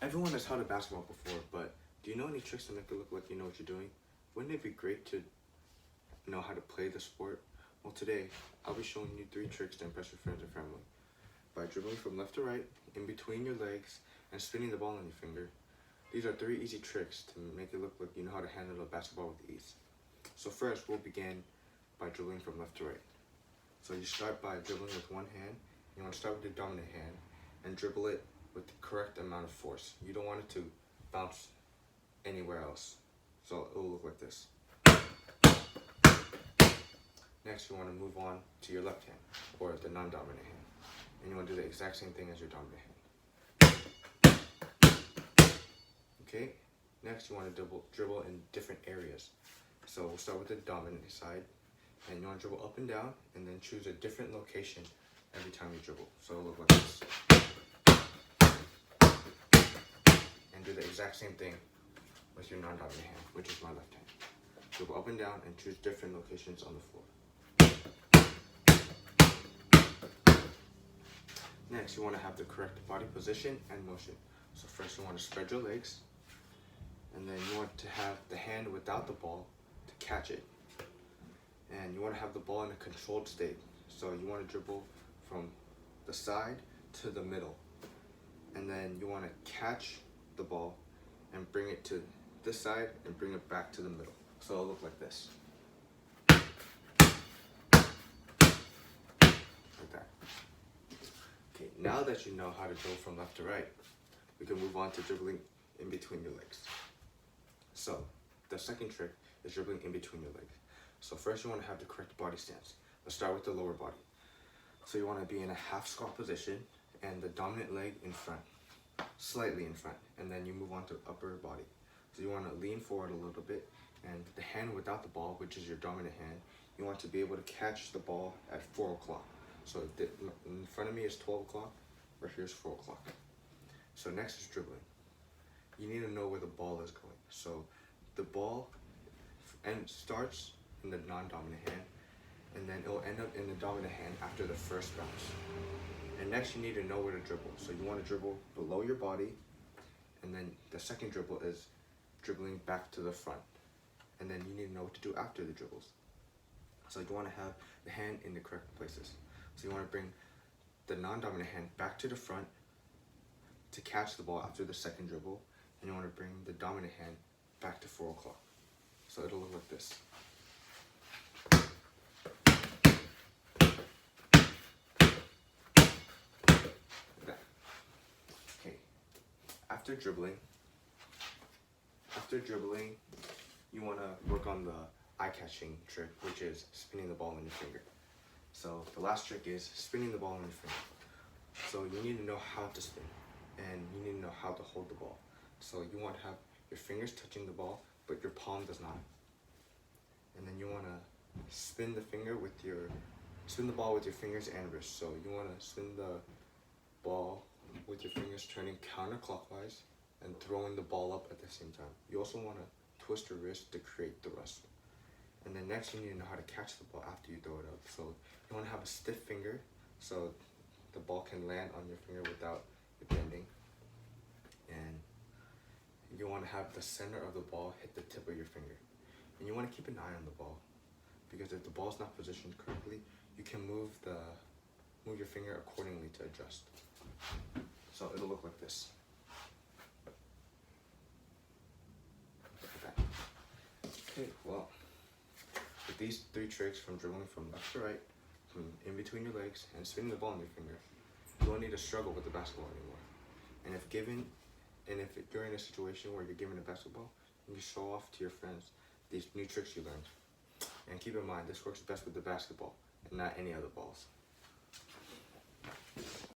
Everyone has held a basketball before, but do you know any tricks to make it look like you know what you're doing? Wouldn't it be great to know how to play the sport? Well, today, I'll be showing you 3 tricks to impress your friends and family. By dribbling from left to right, in between your legs, and spinning the ball on your finger. These are 3 easy tricks to make it look like you know how to handle a basketball with ease. So first, we'll begin by dribbling from left to right. So you start by dribbling with one hand. You want to start with your dominant hand and dribble it with the correct amount of force. You don't want it to bounce anywhere else. So it will look like this. Next, you want to move on to your left hand, or the non-dominant hand. And you want to do the exact same thing as your dominant hand. Okay? Next, you want to dribble in different areas. So we'll start with the dominant side. And you want to dribble up and down, and then choose a different location every time you dribble. So it'll look like this. And do the exact same thing with your non-dominant hand, which is my left hand. Dribble up and down and choose different locations on the floor. Next, you want to have the correct body position and motion. So first you want to spread your legs, and then you want to have the hand without the ball to catch it. And you want to have the ball in a controlled state. So you want to dribble from the side to the middle. And then you want to catch the ball and bring it to this side and bring it back to the middle. So it'll look like this. Like that. Okay, now that you know how to dribble from left to right, we can move on to dribbling in between your legs. So the second trick is dribbling in between your legs. So first you want to have the correct body stance. Let's start with the lower body. So you want to be in a half squat position and the dominant leg in front, slightly in front, and then you move on to upper body. So you want to lean forward a little bit, and the hand without the ball, which is your dominant hand, you want to be able to catch the ball at 4 o'clock. So in front of me is 12 o'clock, or here's 4 o'clock. So next is dribbling. You need to know where the ball is going. So the ball starts in the non-dominant hand, and then it will end up in the dominant hand after the first bounce. And next you need to know where to dribble. So you want to dribble below your body, and then the second dribble is dribbling back to the front. And then you need to know what to do after the dribbles. So you want to have the hand in the correct places. So you want to bring the non-dominant hand back to the front to catch the ball after the second dribble, and you want to bring the dominant hand back to 4 o'clock. So it'll look like this. After dribbling, you want to work on the eye-catching trick, which is spinning the ball on your finger. So the last trick is spinning the ball on your finger. So you need to know how to spin, and you need to know how to hold the ball. So you want to have your fingers touching the ball, but your palm does not. And then you want to spin the ball with your fingers and wrist. So you want to spin the ball with your fingers turning counterclockwise and throwing the ball up at the same time. You also want to twist your wrist to create the wrestle. And then next you need to know how to catch the ball after you throw it up. So you want to have a stiff finger so the ball can land on your finger without it bending. And you want to have the center of the ball hit the tip of your finger. And you want to keep an eye on the ball, because if the ball is not positioned correctly, you can move your finger accordingly to adjust. So it'll look like this. Okay, well, with these 3 tricks, from dribbling from left to right, from in between your legs, and spinning the ball on your finger, you won't need to struggle with the basketball anymore. And if you're in a situation where you're given a basketball, you can show off to your friends these new tricks you learned. And keep in mind, this works best with the basketball and not any other balls.